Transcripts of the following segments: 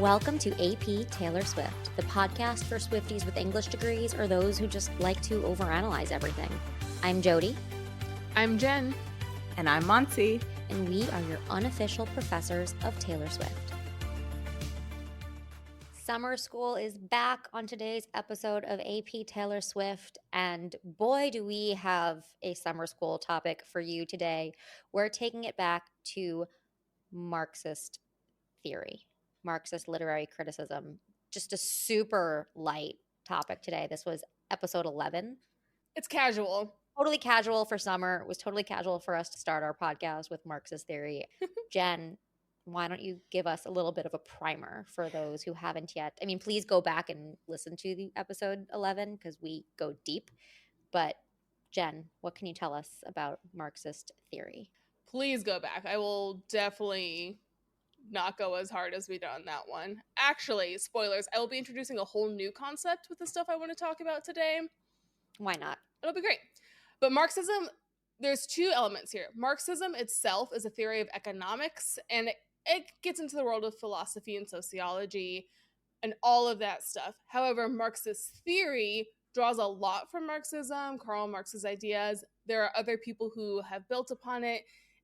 Welcome to AP Taylor Swift, the podcast for Swifties with English degrees or those who just like to overanalyze everything. I'm Jody. I'm Jen. And I'm Monty. And we are your unofficial professors of Taylor Swift. Summer school is back on today's episode of AP Taylor Swift, and boy, do we have a summer school topic for you today. We're taking it back to Marxist theory, Marxist literary criticism. Just a super light topic today. This was episode 11. It's casual. Totally casual for summer. It was totally casual for us to start our podcast with Marxist theory. Jen, why don't you give us a little bit of a primer for those who haven't yet? I mean, please go back and listen to the episode 11 because we go deep. But Jen, what can you tell us about Marxist theory? Please go back. I will definitely not go as hard as we did on that one. Actually, spoilers, I will be introducing a whole new concept with the stuff I want to talk about today. Why not? It'll be great. But Marxism, there's two elements here. Marxism itself is a theory of economics, and it gets into the world of philosophy and sociology and all of that stuff. However, Marxist theory draws a lot from Marxism, Karl Marx's ideas. There are other people who have built upon it.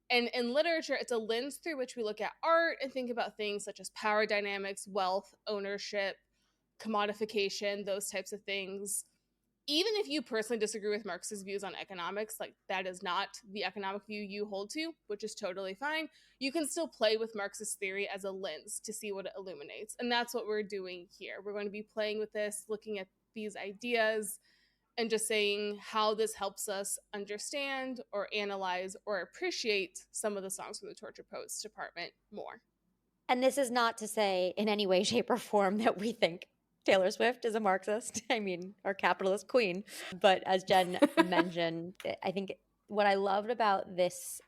And in literature, it's a lens through which we look at art and think about things such as power dynamics, wealth, ownership, commodification, those types of things. Even if you personally disagree with Marx's views on economics, like that is not the economic view you hold to, which is totally fine, you can still play with Marxist theory as a lens to see what it illuminates. And that's what we're doing here. We're going to be playing with this, looking at these ideas, and just saying how this helps us understand or analyze or appreciate some of the songs from the Tortured Poets Department more. And this is not to say in any way, shape, or form that we think Taylor Swift is a Marxist. I mean, our capitalist queen. But as Jen mentioned, I think what I loved about this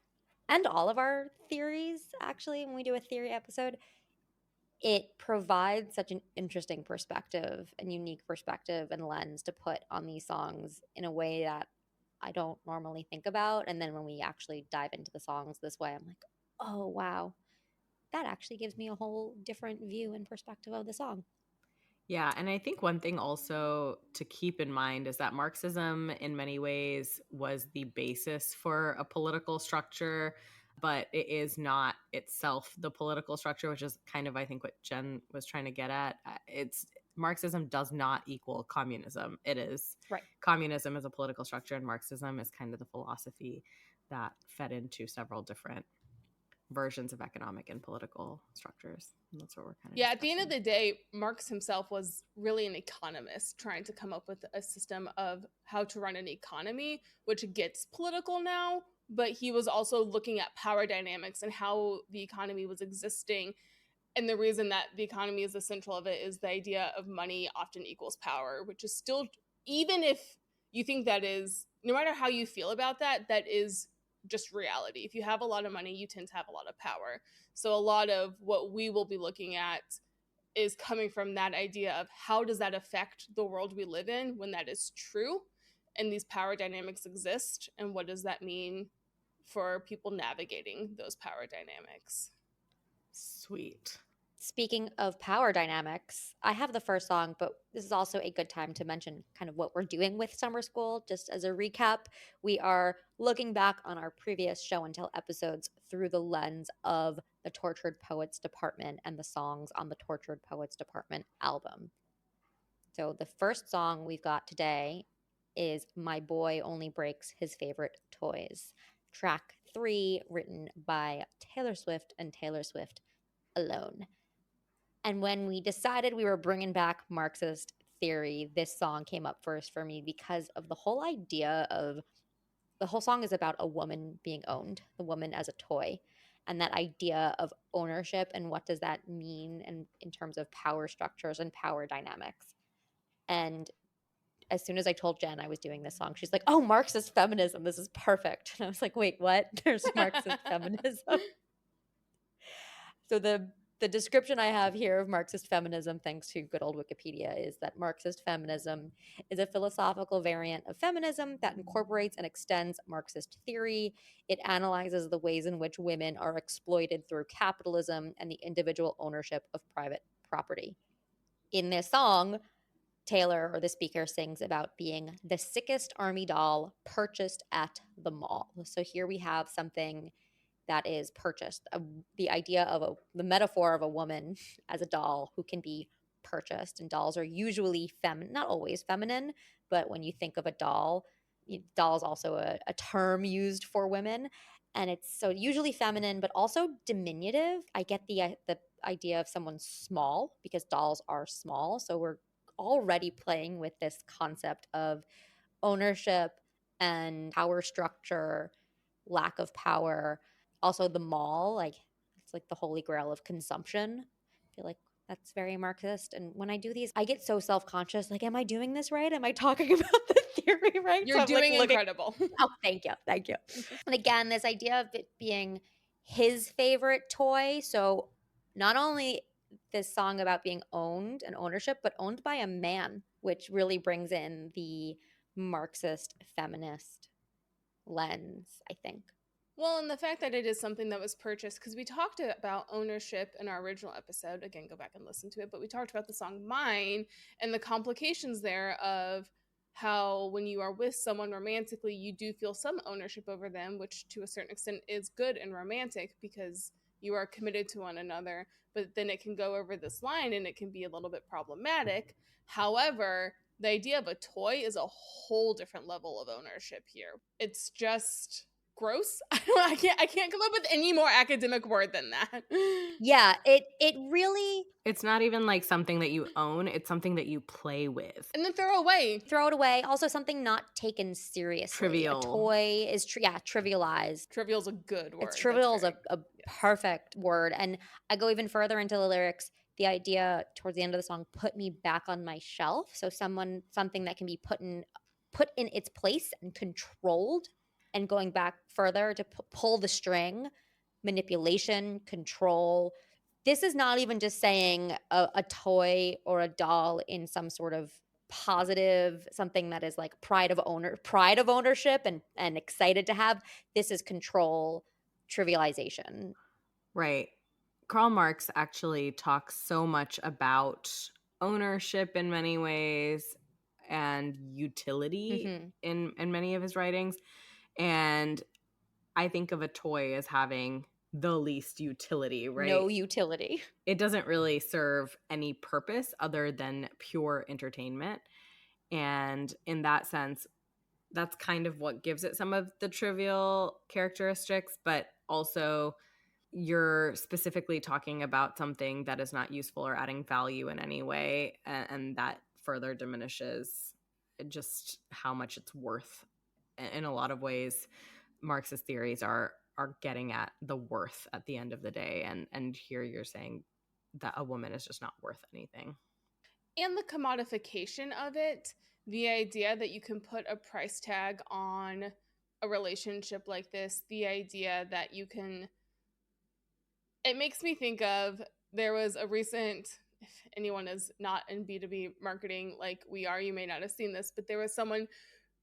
and all of our theories, actually, when we do a theory episode, it provides such an interesting perspective and unique perspective and lens to put on these songs in a way that I don't normally think about. And then when we actually dive into the songs this way, I'm like, oh, wow, that actually gives me a whole different view and perspective of the song. Yeah, and I think one thing also to keep in mind is that Marxism in many ways was the basis for a political structure, but it is not itself the political structure, which is kind of, I think, what Jen was trying to get at. Marxism does not equal communism. It is. Right. Communism is a political structure, and Marxism is kind of the philosophy that fed into several different versions of economic and political structures. And that's what we're kind of at the end of the day, Marx himself was really an economist trying to come up with a system of how to run an economy, which gets political now, but he was also looking at power dynamics and how the economy was existing. And the reason that the economy is the central of it is the idea of money often equals power, which is still, even if you think that is, no matter how you feel about that, that is just reality. If you have a lot of money, you tend to have a lot of power. So a lot of what we will be looking at is coming from that idea of how does that affect the world we live in when that is true and these power dynamics exist, and what does that mean for people navigating those power dynamics. Sweet. Speaking of power dynamics, I have the first song, but this is also a good time to mention kind of what we're doing with summer school. Just as a recap, we are looking back on our previous show and tell episodes through the lens of the Tortured Poets Department and the songs on the Tortured Poets Department album. So the first song we've got today is My Boy Only Breaks His Favorite Toys, track 3, written by Taylor Swift and Taylor Swift alone. And when we decided we were bringing back Marxist theory, this song came up first for me because of the whole idea of the whole song is about a woman being owned, the woman as a toy, and that idea of ownership and what does that mean in terms of power structures and power dynamics. And as soon as I told Jen I was doing this song, she's like, oh, Marxist feminism, this is perfect. And I was like, wait, what? There's Marxist feminism. So the description I have here of Marxist feminism, thanks to good old Wikipedia, is that Marxist feminism is a philosophical variant of feminism that incorporates and extends Marxist theory. It analyzes the ways in which women are exploited through capitalism and the individual ownership of private property. In this song, Taylor, or the speaker, sings about being the sickest army doll purchased at the mall. So here we have something that is purchased. The idea of the metaphor of a woman as a doll who can be purchased. And dolls are usually feminine, not always feminine, but when you think of a doll, doll is also a term used for women. And it's so usually feminine, but also diminutive. I get the idea of someone small because dolls are small. So we're already playing with this concept of ownership and power structure, lack of power. Also, the mall, like it's like the holy grail of consumption. I feel like that's very Marxist. And when I do these, I get so self conscious. Like, am I doing this right? Am I talking about the theory right? You're I'm doing like looking. incredible. Oh, thank you. Thank you. And again, this idea of it being his favorite toy. So, not only this song about being owned and ownership, but owned by a man, which really brings in the Marxist feminist lens, I think. Well, and the fact that it is something that was purchased, because we talked about ownership in our original episode. Again, go back and listen to it. But we talked about the song Mine and the complications there of how when you are with someone romantically, you do feel some ownership over them, which to a certain extent is good and romantic because you are committed to one another. But then it can go over this line and it can be a little bit problematic. However, the idea of a toy is a whole different level of ownership here. It's just gross. I can't come up with any more academic word than that. Yeah, it really It's not even like something that you own, it's something that you play with. And then throw away. throw it away. Also, something not taken seriously. Trivial. A toy is trivialized. Trivial's a good word. It's trivial is a perfect word. And I go even further into the lyrics. The idea towards the end of the song, put me back on my shelf. So something that can be put in its place and controlled. And going back further to pull the string, manipulation, control. This is not even just saying a toy or a doll in some sort of positive, something that is like pride of ownership and excited to have. This is control, trivialization. Right. Karl Marx actually talks so much about ownership in many ways and utility in many of his writings. And I think of a toy as having the least utility, right? No utility. It doesn't really serve any purpose other than pure entertainment. And in that sense, that's kind of what gives it some of the trivial characteristics, but also you're specifically talking about something that is not useful or adding value in any way, and that further diminishes just how much it's worth. In a lot of ways, Marxist theories are getting at the worth at the end of the day, and here you're saying that a woman is just not worth anything. And the commodification of it, the idea that you can put a price tag on a relationship like this, the idea that you can, it makes me think of, there was a recent, if anyone is not in B2B marketing like we are, you may not have seen this, but there was someone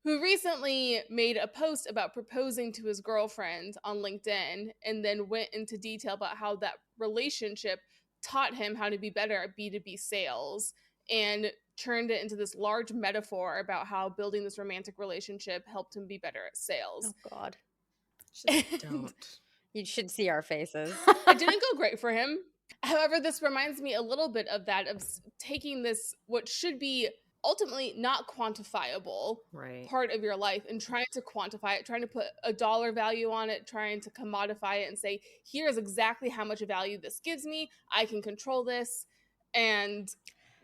who recently made a post about proposing to his girlfriend on LinkedIn and then went into detail about how that relationship taught him how to be better at B2B sales and turned it into this large metaphor about how building this romantic relationship helped him be better at sales. Oh, God. Just don't. You should see our faces. It didn't go great for him. However, this reminds me a little bit of that, of taking this, what should be ultimately not quantifiable part of your life, and trying to quantify it, trying to put a dollar value on it, trying to commodify it and say, here's exactly how much value this gives me. I can control this. And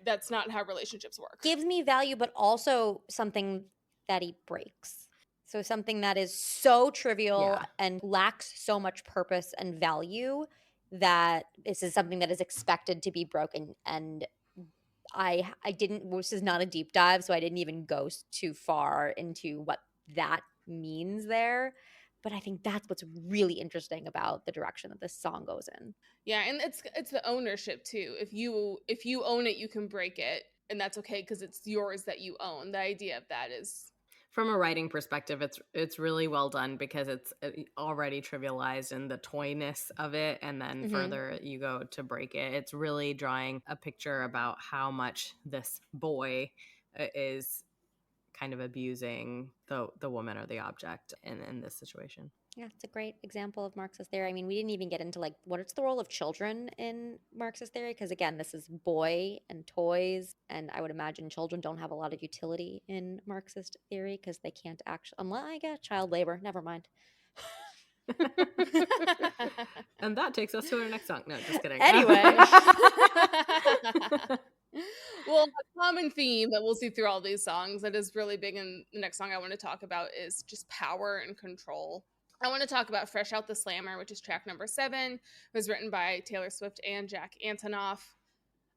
that's not how relationships work. Gives me value, but also something that he breaks. So something that is so trivial and lacks so much purpose and value that this is something that is expected to be broken. And I didn't, this is not a deep dive, so I didn't even go too far into what that means there. But I think that's what's really interesting about the direction that this song goes in. Yeah, and it's the ownership too. If you own it, you can break it, and that's okay because it's yours that you own. The idea of that is, From a writing perspective, it's really well done because it's already trivialized in the toyness of it, and then further you go to break it. It's really drawing a picture about how much this boy is kind of abusing the woman or the object in this situation. Yeah, it's a great example of Marxist theory. I mean, we didn't even get into like what's the role of children in Marxist theory, because again, this is boy and toys, and I would imagine children don't have a lot of utility in Marxist theory because they can't actually, unless I guess child labor. Never mind. And that takes us to our next song. No, just kidding. Anyway. Well, a common theme that we'll see through all these songs that is really big in the next song I want to talk about is just power and control. I want to talk about Fresh Out the Slammer, which is track number 7. It was written by Taylor Swift and Jack Antonoff.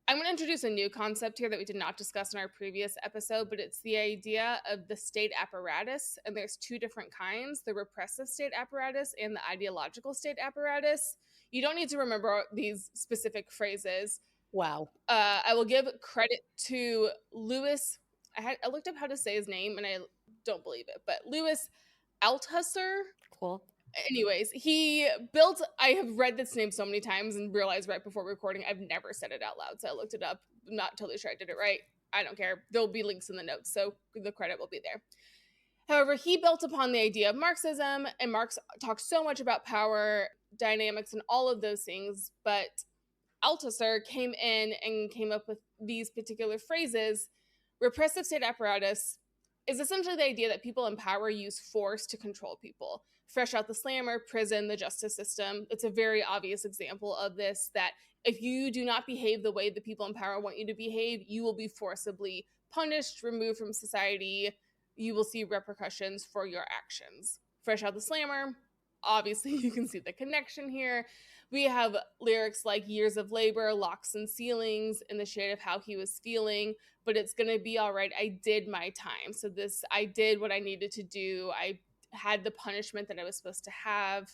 I'm going to introduce a new concept here that we did not discuss in our previous episode, but it's the idea of the state apparatus. And there's 2 different kinds, the repressive state apparatus and the ideological state apparatus. You don't need to remember these specific phrases. Wow. I will give credit to Louis. I looked up how to say his name, and I don't believe it, but Louis Althusser. Cool. Anyways, I have read this name so many times and realized right before recording I've never said it out loud. So I looked it up. I'm not totally sure I did it right. I don't care. There'll be links in the notes, so the credit will be there. However, he built upon the idea of Marxism, and Marx talks so much about power dynamics and all of those things, but Althusser came in and came up with these particular phrases. Repressive state apparatus is essentially the idea that people in power use force to control people. Fresh Out the Slammer, prison, the justice system. It's a very obvious example of this, that if you do not behave the way the people in power want you to behave, you will be forcibly punished, removed from society. You will see repercussions for your actions. Fresh Out the Slammer, obviously you can see the connection here. We have lyrics like years of labor, locks and ceilings, in the shade of how he was feeling, but it's going to be all right. I did my time. So I did what I needed to do. I had the punishment that I was supposed to have.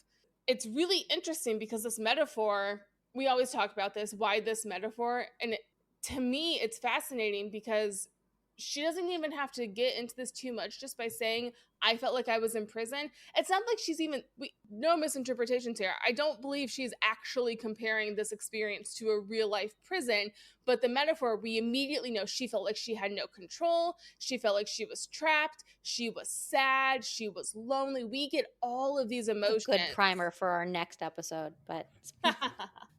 It's really interesting because this metaphor, we always talk about this, why this metaphor? And to me, it's fascinating because she doesn't even have to get into this too much just by saying, I felt like I was in prison. It's not like she's even, no misinterpretations here. I don't believe she's actually comparing this experience to a real life prison, but the metaphor, we immediately know she felt like she had no control. She felt like she was trapped. She was sad. She was lonely. We get all of these emotions. A good primer for our next episode, but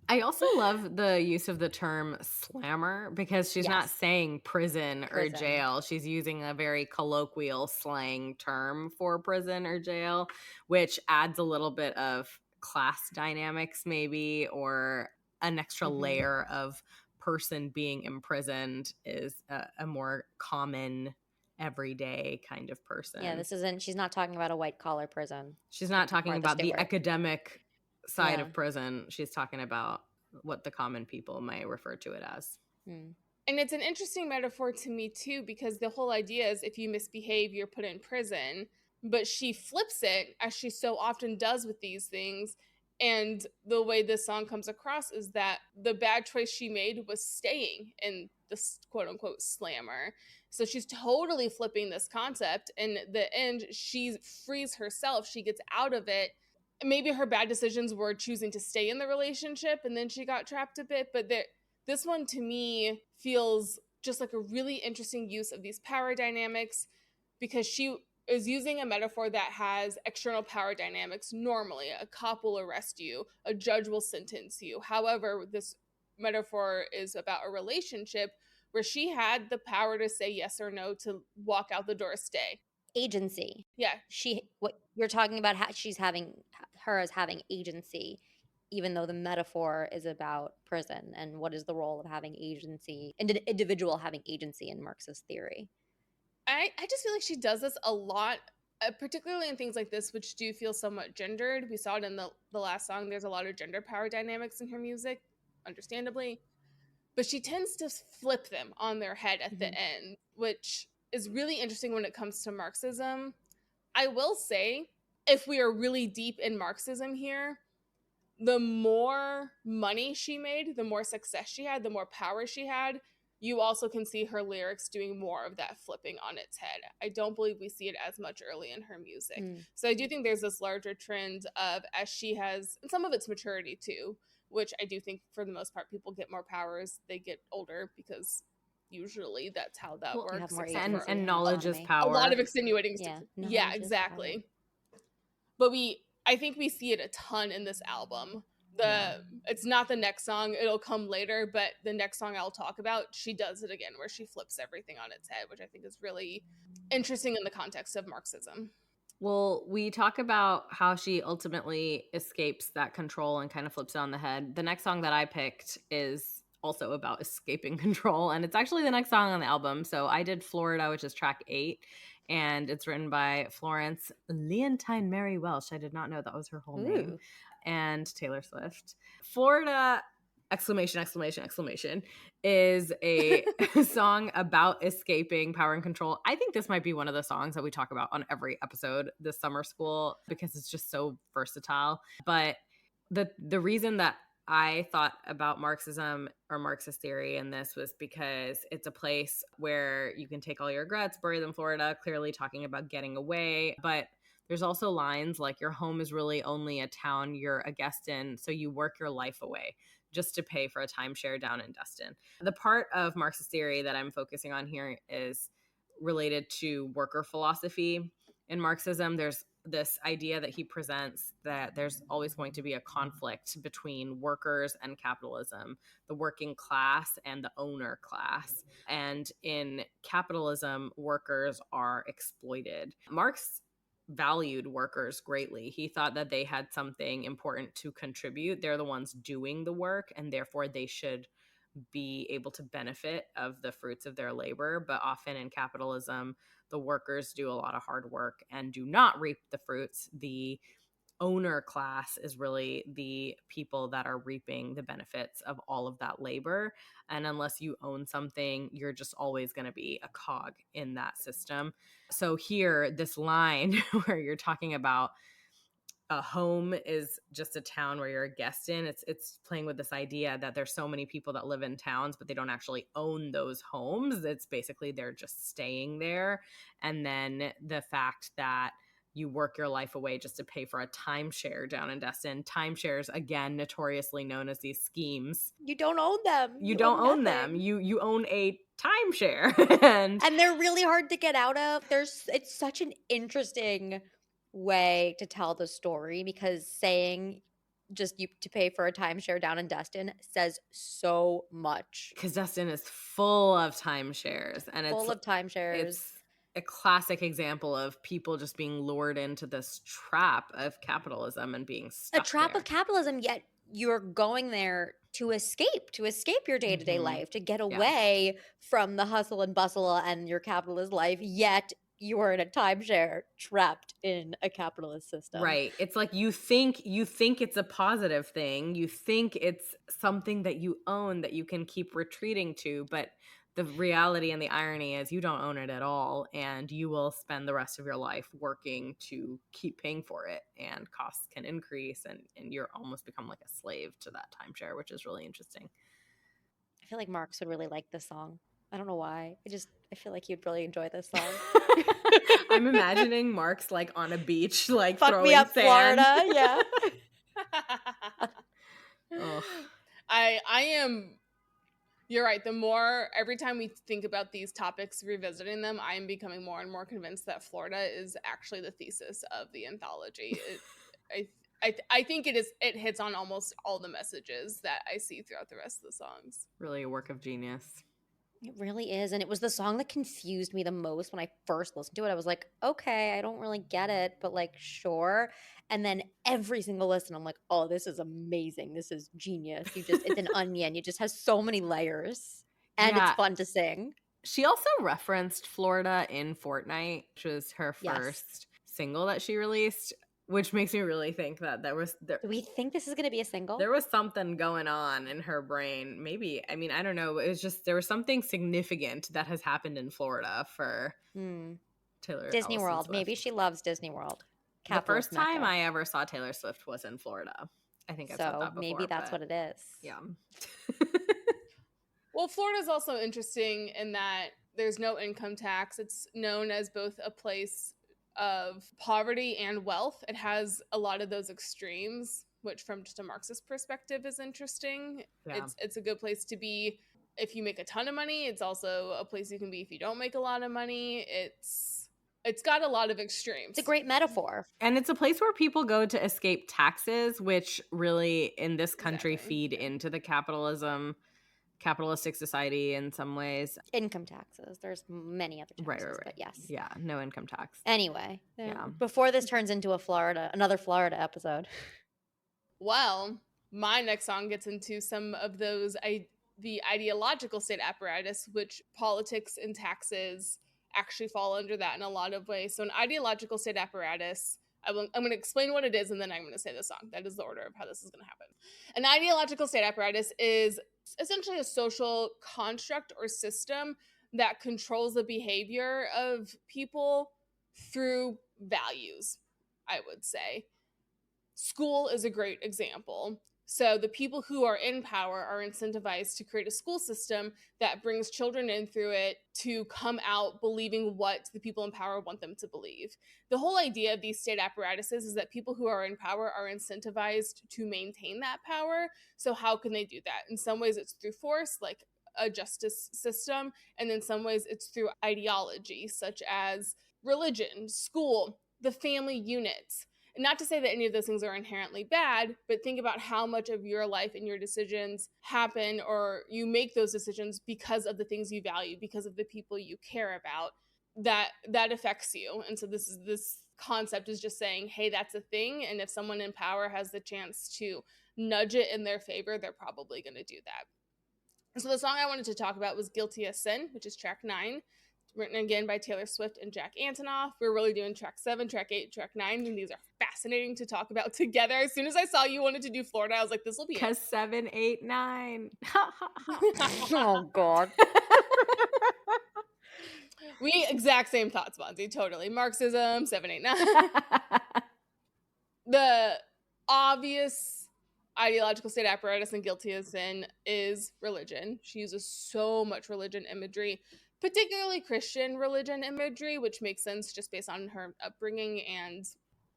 I also love the use of the term slammer because she's not saying prison or jail. She's using a very colloquial slang term for prison or jail, which adds a little bit of class dynamics maybe, or an extra layer of person being imprisoned is a more common everyday kind of person. Yeah, she's not talking about a white collar prison. She's not talking about the academic side of prison. She's talking about what the common people may refer to it as. And it's an interesting metaphor to me too, because the whole idea is if you misbehave, you're put in prison, but she flips it, as she so often does with these things. And the way this song comes across is that the bad choice she made was staying in this quote unquote slammer. So she's totally flipping this concept. In the end, she frees herself. She gets out of it. Maybe her bad decisions were choosing to stay in the relationship and then she got trapped a bit. But this one to me feels just like a really interesting use of these power dynamics, because she is using a metaphor that has external power dynamics. Normally, a cop will arrest you, a judge will sentence you. However, this metaphor is about a relationship where she had the power to say yes or no, to walk out the door, stay. Agency. Yeah. What you're talking about, she's having her as having agency, even though the metaphor is about prison. And what is the role of having agency, an individual having agency in Marxist theory? I just feel like she does this a lot, particularly in things like this, which do feel somewhat gendered. We saw it in the last song. There's a lot of gender power dynamics in her music, understandably. But she tends to flip them on their head at the end, which is really interesting when it comes to Marxism. I will say, if we are really deep in Marxism here, the more money she made, the more success she had, the more power she had, you also can see her lyrics doing more of that flipping on its head. I don't believe we see it as much early in her music. So I do think there's this larger trend of, as she has, and some of it's maturity too, which I do think for the most part people get more power as they get older, because usually that's how that Well, You have works, more except agency for and and knowledge is autonomy. a lot power. of extenuating Yeah, yeah, knowledge is exactly. power. But I think we see it a ton in this album. Yeah. It's not the next song, it'll come later, but the next song I'll talk about, she does it again, where she flips everything on its head, which I think is really interesting in the context of Marxism. Well, we talk about how she ultimately escapes that control and kind of flips it on the head. The next song that I picked is also about escaping control, and it's actually the next song on the album. So I did Florida, which is track 8, and it's written by Florence Leontine Mary Welsh. I did not know that was her whole name. Ooh. And Taylor Swift. Florida exclamation exclamation exclamation is a song about escaping power and control. I think this might be one of the songs that we talk about on every episode this summer school, because it's just so versatile. But the reason that I thought about Marxism or Marxist theory in this was because it's a place where you can take all your regrets, bury them. Florida, clearly talking about getting away, but there's also lines like, your home is really only a town you're a guest in, so you work your life away just to pay for a timeshare down in Destin. The part of Marxist theory that I'm focusing on here is related to worker philosophy. In Marxism, there's this idea that he presents that there's always going to be a conflict between workers and capitalism, the working class and the owner class. And in capitalism, workers are exploited. Marx valued workers greatly. He thought that they had something important to contribute. They're the ones doing the work, and therefore they should be able to benefit of the fruits of their labor. But often in capitalism, the workers do a lot of hard work and do not reap the fruits. The owner class is really the people that are reaping the benefits of all of that labor. And unless you own something, you're just always going to be a cog in that system. So here, this line where you're talking about a home is just a town where you're a guest in, it's playing with this idea that there's so many people that live in towns, but they don't actually own those homes. It's basically they're just staying there. And then the fact that you work your life away just to pay for a timeshare down in Destin. Timeshares, again, notoriously known as these schemes. You don't own them. You don't own them. nothing. You own a timeshare. and they're really hard to get out of. It's such an interesting way to tell the story, because saying just you to pay for a timeshare down in Destin says so much. because Destin is full of timeshares, and Full of timeshares. it's a classic example of people just being lured into this trap of capitalism and being stuck A trap there. of capitalism, yet you're going there to escape your day-to-day life, to get away from the hustle and bustle and your capitalist life, yet you're in a timeshare trapped in a capitalist system. Right. It's like you think it's a positive thing. You think it's something that you own that you can keep retreating to, but the reality and the irony is you don't own it at all, and you will spend the rest of your life working to keep paying for it, and costs can increase, and you're almost become like a slave to that timeshare, which is really interesting. I feel like Marx would really like this song. I don't know why. I feel like he'd really enjoy this song. I'm imagining Mark's like on a beach, like Fuck throwing me up, sand. Florida. Yeah. Ugh. I am. You're right. Every time we think about these topics, revisiting them, I am becoming more and more convinced that Florida is actually the thesis of the anthology. I think it is. It hits on almost all the messages that I see throughout the rest of the songs. Really a work of genius. It really is. And it was the song that confused me the most when I first listened to it. I was like, okay, I don't really get it, but like, sure. And then every single listen, I'm like, oh, this is amazing. This is genius. It's an onion. It just has so many layers, and it's fun to sing. She also referenced Florida in Fortnite, which was her first single that she released, which makes me really think that Do we think this is going to be a single? There was something going on in her brain. Maybe, I mean, I don't know. It was just, there was something significant that has happened in Florida for Taylor Disney Allison World. Swift. Maybe she loves Disney World. The first time I ever saw Taylor Swift was in Florida. I think I've said that before. Maybe that's what it is. Yeah. Well, Florida's also interesting in that there's no income tax. It's known as both a place of poverty and wealth. It has a lot of those extremes, which from just a Marxist perspective is interesting. Yeah. It's a good place to be if you make a ton of money. It's also a place you can be if you don't make a lot of money. It's got a lot of extremes. It's a great metaphor. And it's a place where people go to escape taxes, which really in this country Exactly, feed yeah. into the capitalistic society in some ways. Income taxes. There's many other taxes, Right. but yes. Yeah, no income tax. Anyway, Yeah. before this turns into another Florida episode. Well, my next song gets into some of those the ideological state apparatus, which politics and taxes actually fall under that in a lot of ways. So an ideological state apparatus, I'm going to explain what it is, and then I'm going to say the song. That is the order of how this is going to happen. An ideological state apparatus is essentially a social construct or system that controls the behavior of people through values, I would say. School is a great example. So the people who are in power are incentivized to create a school system that brings children in through it to come out believing what the people in power want them to believe. The whole idea of these state apparatuses is that people who are in power are incentivized to maintain that power. So how can they do that? In some ways it's through force, like a justice system, and in some ways it's through ideology, such as religion, school, the family unit. Not to say that any of those things are inherently bad, but think about how much of your life and your decisions happen, or you make those decisions because of the things you value, because of the people you care about. That affects you. And so this concept is just saying, hey, that's a thing, and if someone in power has the chance to nudge it in their favor, they're probably going to do that. So the song I wanted to talk about was Guilty as Sin, which is track 9. Written again by Taylor Swift and Jack Antonoff. We're really doing track 7, track 8, track 9, and these are fascinating to talk about together. As soon as I saw you wanted to do Florida, I was like, this will be it. Because 7, 8, 9. Oh, God. We exact same thoughts, Bonzi. Totally. Marxism, 7, 8, 9. The obvious ideological state apparatus and Guilty as Sin is religion. She uses so much religion imagery, particularly Christian religion imagery, which makes sense just based on her upbringing and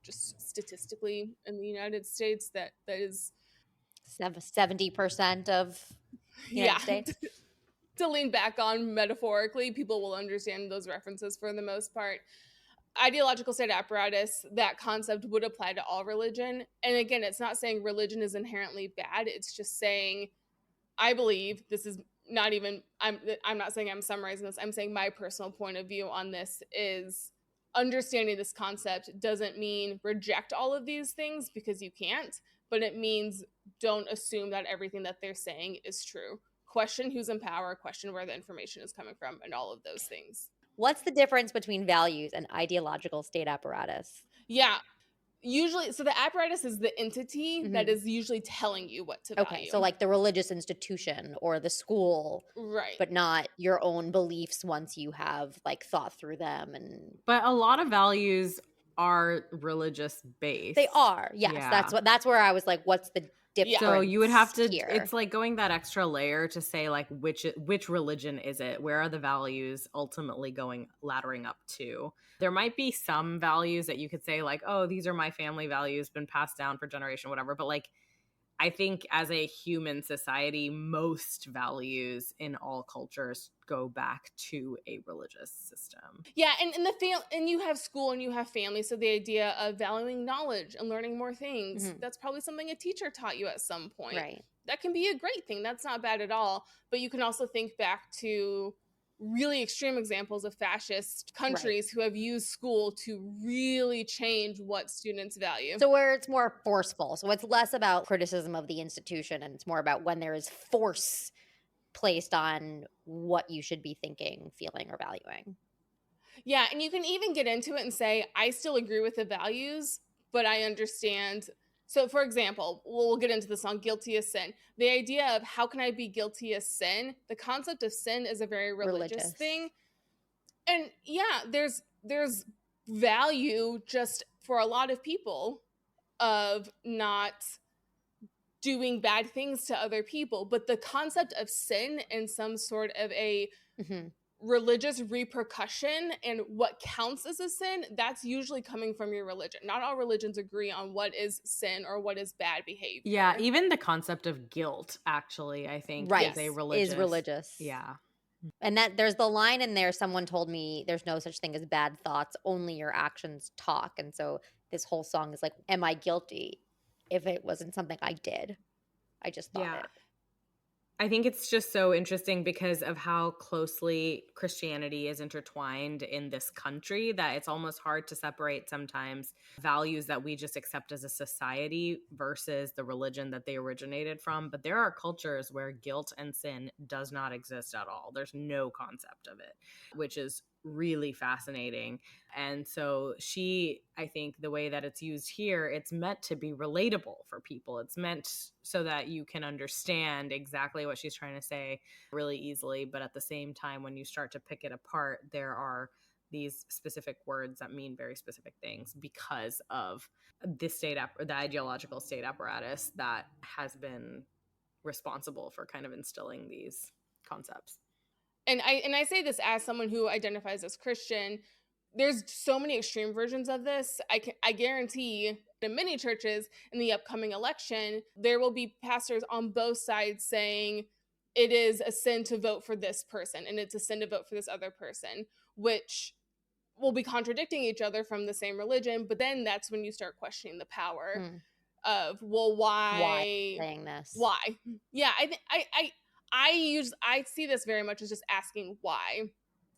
just statistically in the United States that is 70% of the United States. To lean back on metaphorically, people will understand those references for the most part. Ideological state apparatus, that concept would apply to all religion. And again, it's not saying religion is inherently bad. It's just saying, I believe, this is not even, I'm not saying I'm summarizing this. I'm saying my personal point of view on this is understanding this concept doesn't mean reject all of these things, because you can't, but it means don't assume that everything that they're saying is true. Question who's in power, question where the information is coming from, and all of those things. What's the difference between values and ideological state apparatus? Yeah. Usually, so the apparatus is the entity that is usually telling you what to value. Okay, so like the religious institution or the school, right? But not your own beliefs once you have like thought through them. And But a lot of values are religious based. they are, yes. Yeah. That's where I was like, what's the difference? So you would have to. here? It's like going that extra layer to say like which religion is it? Where are the values ultimately laddering up to? There might be some values that you could say like, oh, these are my family values, been passed down for generation, whatever. But like, I think as a human society, most values in all cultures go back to a religious system. Yeah, and you have school and you have family, so the idea of valuing knowledge and learning more things, that's probably something a teacher taught you at some point. Right. That can be a great thing. That's not bad at all. But you can also think back to really extreme examples of fascist countries who have used school to really change what students value. So where it's more forceful. So it's less about criticism of the institution, and it's more about when there is force placed on what you should be thinking, feeling, or valuing. Yeah, and you can even get into it and say, I still agree with the values, but I understand. So, for example, we'll get into this on Guilty as Sin. The idea of how can I be guilty as sin? The concept of sin is a very religious thing. And yeah, there's value just for a lot of people of not doing bad things to other people. But the concept of sin and some sort of a religious repercussion and what counts as a sin, that's usually coming from your religion. Not all religions agree on what is sin or what is bad behavior. Yeah, even the concept of guilt, actually, I think Right. is religious. Yeah. And that there's the line in there, someone told me there's no such thing as bad thoughts, only your actions talk. And so this whole song is like, am I guilty if it wasn't something I did? I just thought Yeah. it. I think it's just so interesting because of how closely Christianity is intertwined in this country that it's almost hard to separate sometimes values that we just accept as a society versus the religion that they originated from. But there are cultures where guilt and sin does not exist at all. There's no concept of it, which is really fascinating. And so I think the way that it's used here, it's meant to be relatable for people. It's meant so that you can understand exactly what she's trying to say really easily. But at the same time, when you start to pick it apart, there are these specific words that mean very specific things because of the ideological state apparatus that has been responsible for kind of instilling these concepts. And I say this as someone who identifies as Christian. There's so many extreme versions of this. I guarantee in many churches in the upcoming election, there will be pastors on both sides saying it is a sin to vote for this person and it's a sin to vote for this other person, which will be contradicting each other from the same religion. But then that's when you start questioning the power of, well, why saying this? Why? Yeah, I see this very much as just asking why.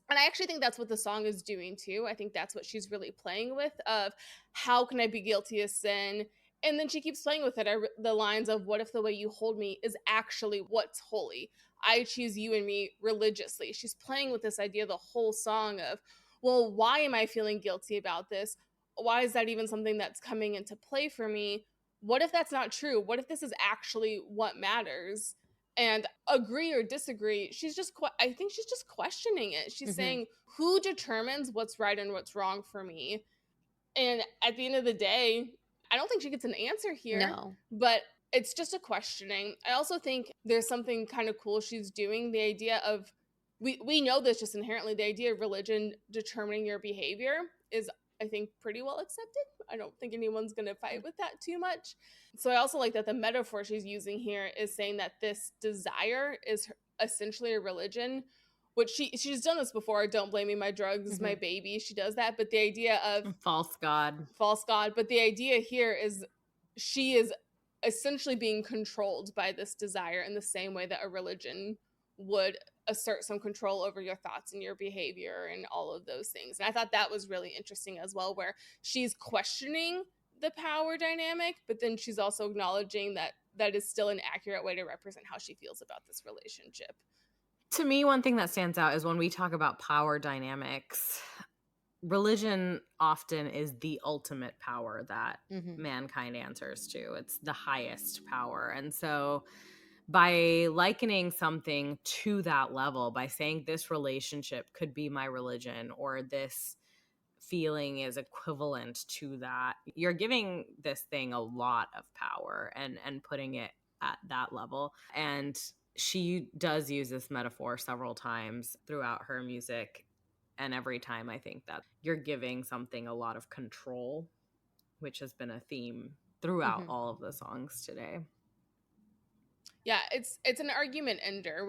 And I actually think that's what the song is doing too. I think that's what she's really playing with, of how can I be guilty of sin? And then she keeps playing with it. The lines of, what if the way you hold me is actually what's holy? I choose you and me religiously. She's playing with this idea the whole song of, well, why am I feeling guilty about this? Why is that even something that's coming into play for me? What if that's not true? What if this is actually what matters? And agree or disagree, I think she's just questioning it. She's saying, who determines what's right and what's wrong for me? And at the end of the day, I don't think she gets an answer here. No. But it's just a questioning. I also think there's something kind of cool she's doing. The idea of, we know this just inherently, the idea of religion determining your behavior is, I think, pretty well accepted. I don't think anyone's going to fight with that too much. So I also like that the metaphor she's using here is saying that this desire is essentially a religion, which she's done this before. Don't blame me, my drugs, my baby. She does that. But the idea of false god. But the idea here is she is essentially being controlled by this desire in the same way that a religion would assert some control over your thoughts and your behavior and all of those things. And I thought that was really interesting as well, where she's questioning the power dynamic, but then she's also acknowledging that that is still an accurate way to represent how she feels about this relationship. To me, one thing that stands out is when we talk about power dynamics, religion often is the ultimate power that mankind answers to. It's the highest power. And so by likening something to that level, by saying this relationship could be my religion, or this feeling is equivalent to that, you're giving this thing a lot of power and putting it at that level. And she does use this metaphor several times throughout her music. And every time I think that you're giving something a lot of control, which has been a theme throughout all of the songs today. Yeah, it's an argument ender.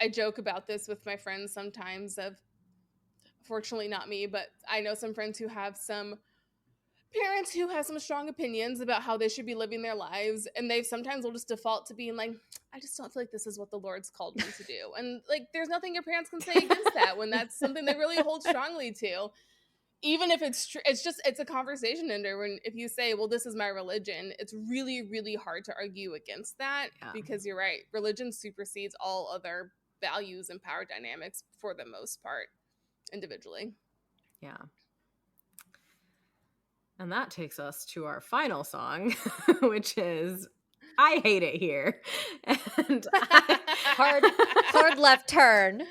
I joke about this with my friends sometimes, of, fortunately not me, but I know some friends who have some parents who have some strong opinions about how they should be living their lives, and they sometimes will just default to being like, I just don't feel like this is what the Lord's called me to do. And like, there's nothing your parents can say against that when that's something they really hold strongly to. Even if it's it's a conversation ender. When, if you say, well, this is my religion, it's really, really hard to argue against that, because you're right, religion supersedes all other values and power dynamics for the most part, individually. Yeah. And that takes us to our final song, which is I Hate It Here. And hard left turn.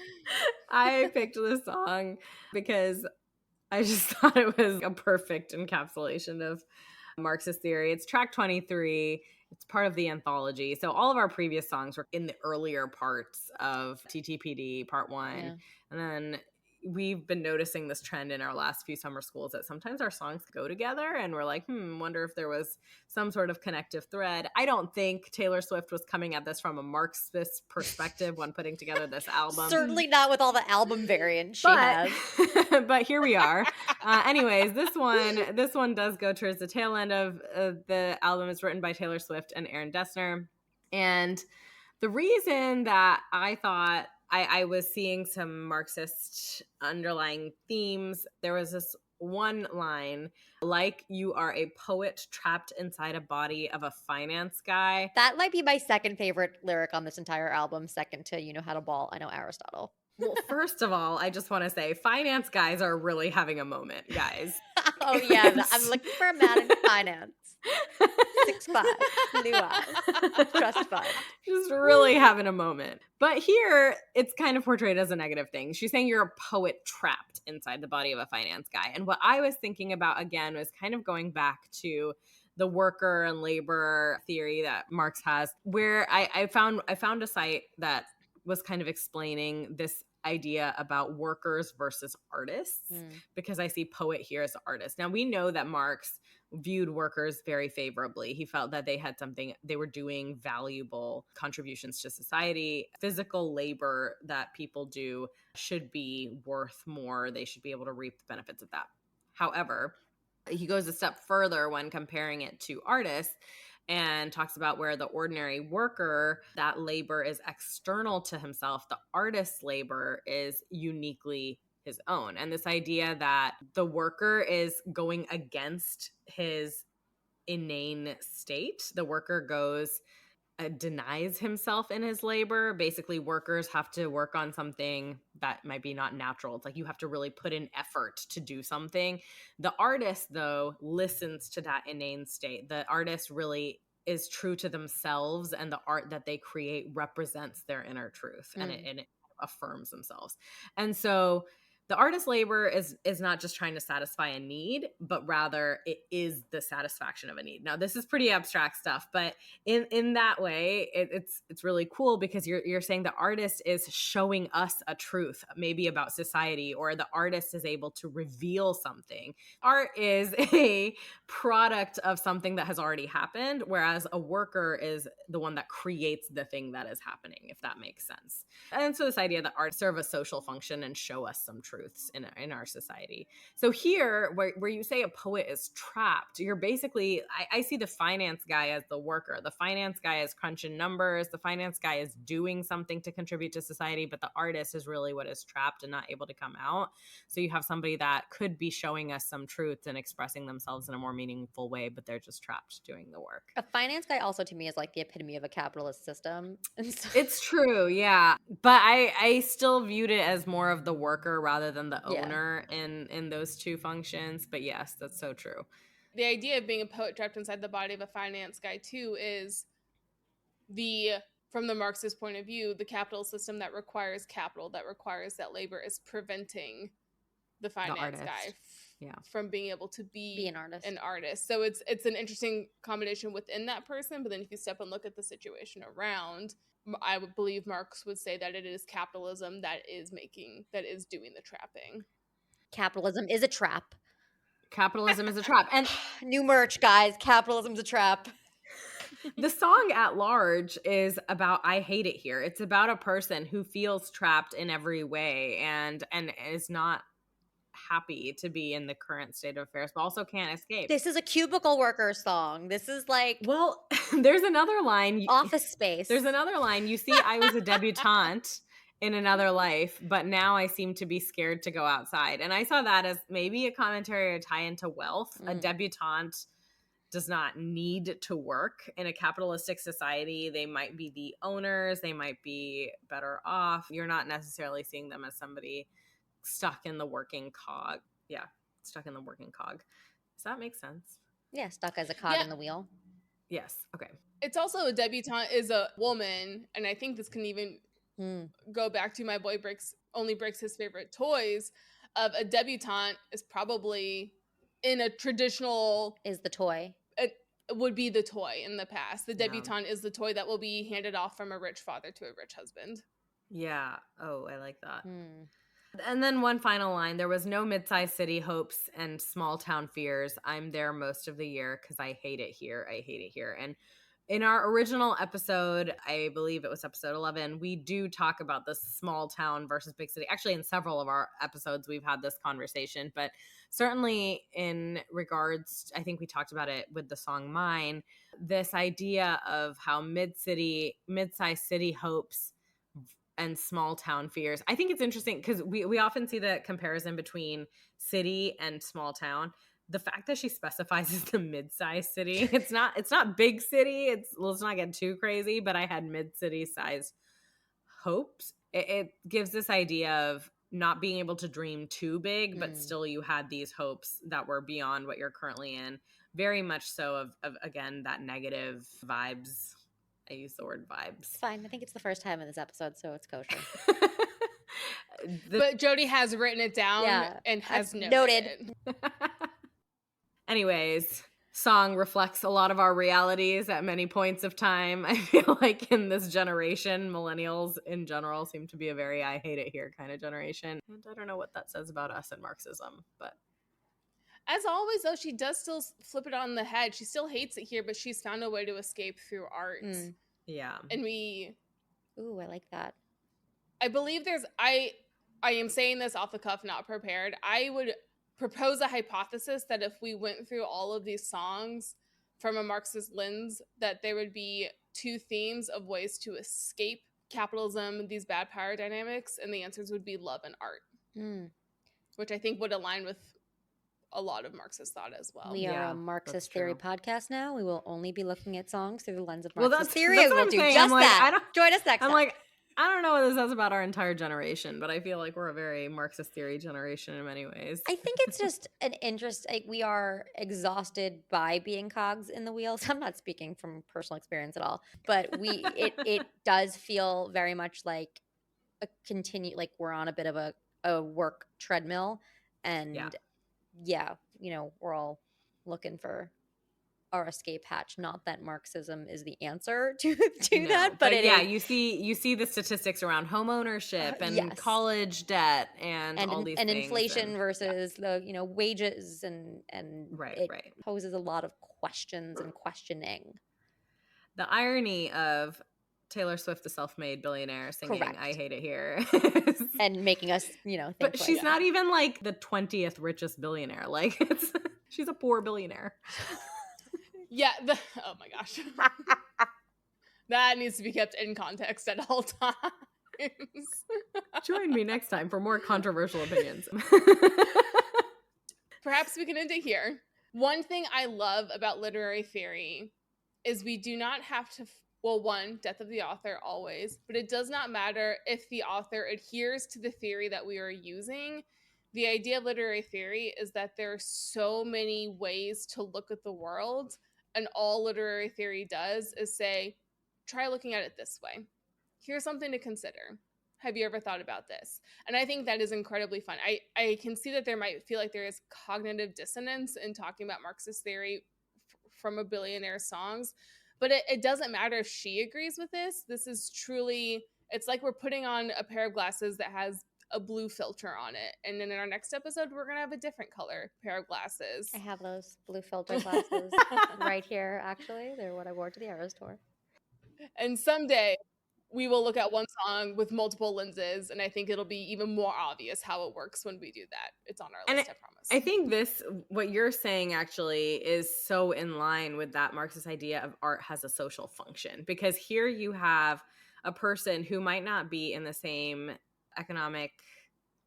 I picked this song because I just thought it was a perfect encapsulation of Marxist theory. It's track 23 It's part of the anthology. So all of our previous songs were in the earlier parts of TTPD Part 1. Yeah. And then we've been noticing this trend in our last few summer schools that sometimes our songs go together, and we're like, wonder if there was some sort of connective thread. I don't think Taylor Swift was coming at this from a Marxist perspective when putting together this album. Certainly not with all the album variants she has. But here we are. Anyways, this one does go towards the tail end of the album. It's written by Taylor Swift and Aaron Dessner. And the reason that I thought I was seeing some Marxist underlying themes, there was this one line, like you are a poet trapped inside a body of a finance guy. That might be my second favorite lyric on this entire album, second to You Know How to Ball, I Know Aristotle. Well, first of all, I just want to say finance guys are really having a moment, guys. Oh, yeah. I'm looking for a man in finance. 6'5", blue eyes, trust fund. Just really having a moment. But here, it's kind of portrayed as a negative thing. She's saying you're a poet trapped inside the body of a finance guy. And what I was thinking about, again, was kind of going back to the worker and labor theory that Marx has, where I found a site that was kind of explaining this idea about workers versus artists, because I see poet here as artist. Now, we know that Marx viewed workers very favorably. He felt that they had something, they were doing valuable contributions to society. Physical labor that people do should be worth more. They should be able to reap the benefits of that. However, he goes a step further when comparing it to artists and talks about where the ordinary worker, that labor is external to himself. The artist's labor is uniquely his own. And this idea that the worker is going against his inane state. The worker goes, denies himself in his labor. Basically, workers have to work on something that might be not natural. It's like you have to really put in effort to do something. The artist, though, listens to that inane state. The artist really is true to themselves, and the art that they create represents their inner truth, and it affirms themselves. And so the artist's labor is not just trying to satisfy a need, but rather it is the satisfaction of a need. Now, this is pretty abstract stuff, but in that way, it's really cool, because you're saying the artist is showing us a truth, maybe about society, or the artist is able to reveal something. Art is a product of something that has already happened, whereas a worker is the one that creates the thing that is happening, if that makes sense. And so this idea that art serve a social function and show us some truths in our society. So here, where you say a poet is trapped, you're basically, I see the finance guy as the worker. The finance guy is crunching numbers. The finance guy is doing something to contribute to society, but the artist is really what is trapped and not able to come out. So you have somebody that could be showing us some truths and expressing themselves in a more meaningful way, but they're just trapped doing the work. A finance guy also to me is like the epitome of a capitalist system. And so It's true, yeah. But I still viewed it as more of the worker rather than the owner in those two functions. But yes, that's so true. The idea of being a poet trapped inside the body of a finance guy too is from the Marxist point of view, the capital system that requires capital, that requires that labor, is preventing the finance guy from being able to be an artist. So it's an interesting combination within that person. But then if you step and look at the situation around, I would believe Marx would say that it is capitalism that is doing the trapping. Capitalism is a trap. Capitalism is a trap. And new merch, guys. Capitalism's a trap. The song at large is about I hate it here. It's about a person who feels trapped in every way and is not happy to be in the current state of affairs, but also can't escape. This is a cubicle worker song. This is like, well, there's another line. Office Space. There's another line. You see, I was a debutante in another life, but now I seem to be scared to go outside. And I saw that as maybe a commentary or tie into wealth. A debutante does not need to work in a capitalistic society. They might be the owners. They might be better off. You're not necessarily seeing them as somebody stuck in the working cog. Yeah, stuck in the working cog. Does that make sense? Yeah, stuck as a cog in the wheel. Yes. Okay. It's also a debutante is a woman, and I think this can even go back to my boy only breaks his favorite toys. Of a debutante is probably in a traditional is the toy. would be the toy in the past. The Yeah. debutante is the toy that will be handed off from a rich father to a rich husband. Yeah. Oh, I like that. Hmm. And then one final line. There was no mid-sized city hopes and small town fears. I'm there most of the year because I hate it here. I hate it here. And in our original episode, I believe it was episode 11, we do talk about the small town versus big city. Actually, in several of our episodes, we've had this conversation. But certainly in regards, I think we talked about it with the song Mine, this idea of how mid-sized city hopes and small town fears. I think it's interesting because we often see the comparison between city and small town. The fact that she specifies as the mid-sized city, it's not big city. Let's not get too crazy, but I had mid-city size hopes. It gives this idea of not being able to dream too big, but still you had these hopes that were beyond what you're currently in. Very much so of again, that negative vibes. I use the word vibes. It's fine. I think it's the first time in this episode, so it's kosher. But Jody has written it down and has noted it. Anyways, song reflects a lot of our realities at many points of time. I feel like in this generation, millennials in general seem to be a very I hate it here kind of generation. And I don't know what that says about us and Marxism, but as always, though, she does still flip it on the head. She still hates it here, but she's found a way to escape through art. Yeah. And Ooh, I like that. I believe I am saying this off the cuff, not prepared. I would propose a hypothesis that if we went through all of these songs from a Marxist lens, that there would be two themes of ways to escape capitalism, these bad power dynamics, and the answers would be love and art, which I think would align with a lot of Marxist thought as well. We are a Marxist Theory podcast now. We will only be looking at songs through the lens of Marxist Theory. That's we'll do just that. Join us next time. I'm like, I don't know what this says about our entire generation, but I feel like we're a very Marxist Theory generation in many ways. I think it's just an interest. Like, we are exhausted by being cogs in the wheels. I'm not speaking from personal experience at all, but it does feel very much like a like we're on a bit of a work treadmill, and we're all looking for our escape hatch. Not that Marxism is the answer to that, but you see the statistics around home ownership and college debt and all these and things, inflation versus the wages and it poses a lot of questions and questioning. The irony of Taylor Swift, the self-made billionaire, singing I hate it here. And making us, think but she's not even like the 20th richest billionaire. Like, she's a poor billionaire. Yeah. Oh my gosh. That needs to be kept in context at all times. Join me next time for more controversial opinions. Perhaps we can end it here. One thing I love about literary theory is we do not have to, one, death of the author always, but it does not matter if the author adheres to the theory that we are using. The idea of literary theory is that there are so many ways to look at the world, and all literary theory does is say, try looking at it this way. Here's something to consider. Have you ever thought about this? And I think that is incredibly fun. I can see that there might feel like there is cognitive dissonance in talking about Marxist theory from a billionaire's songs, but it doesn't matter if she agrees with this. This is truly, it's like we're putting on a pair of glasses that has a blue filter on it. And then in our next episode, we're going to have a different color pair of glasses. I have those blue filter glasses right here, actually. They're what I wore to the Eras tour. And someday we will look at one song with multiple lenses, and I think it'll be even more obvious how it works when we do that. It's on our list, I promise. I think what you're saying actually is so in line with that Marxist idea of art has a social function, because here you have a person who might not be in the same economic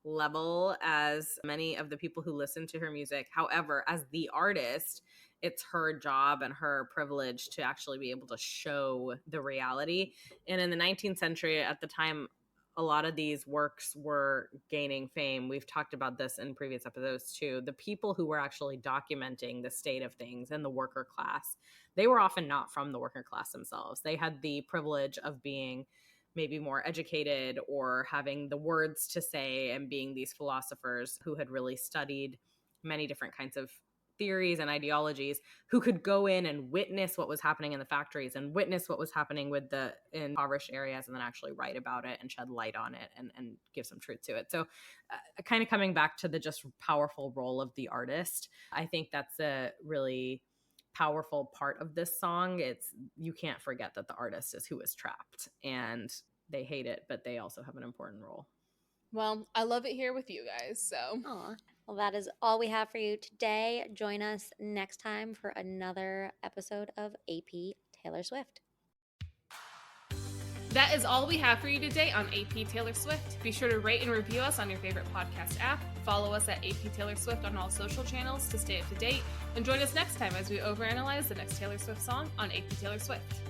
level as many of the people who listen to her music. However, as the artist, it's her job and her privilege to actually be able to show the reality. And in the 19th century, at the time, a lot of these works were gaining fame. We've talked about this in previous episodes too. The people who were actually documenting the state of things and the worker class, they were often not from the worker class themselves. They had the privilege of being maybe more educated or having the words to say and being these philosophers who had really studied many different kinds of theories and ideologies who could go in and witness what was happening in the factories and witness what was happening with the impoverished areas, and then actually write about it and shed light on it and give some truth to it. So kind of coming back to the just powerful role of the artist, I think that's a really powerful part of this song. It's, you can't forget that the artist is who is trapped, and they hate it, but they also have an important role. Well, I love it here with you guys. So, Aw. Well, that is all we have for you today. Join us next time for another episode of AP Taylor Swift. that is all we have for you today on AP Taylor Swift. Be sure to rate and review us on your favorite podcast app. Follow us at AP Taylor Swift on all social channels to stay up to date. And join us next time as we overanalyze the next Taylor Swift song on AP Taylor Swift.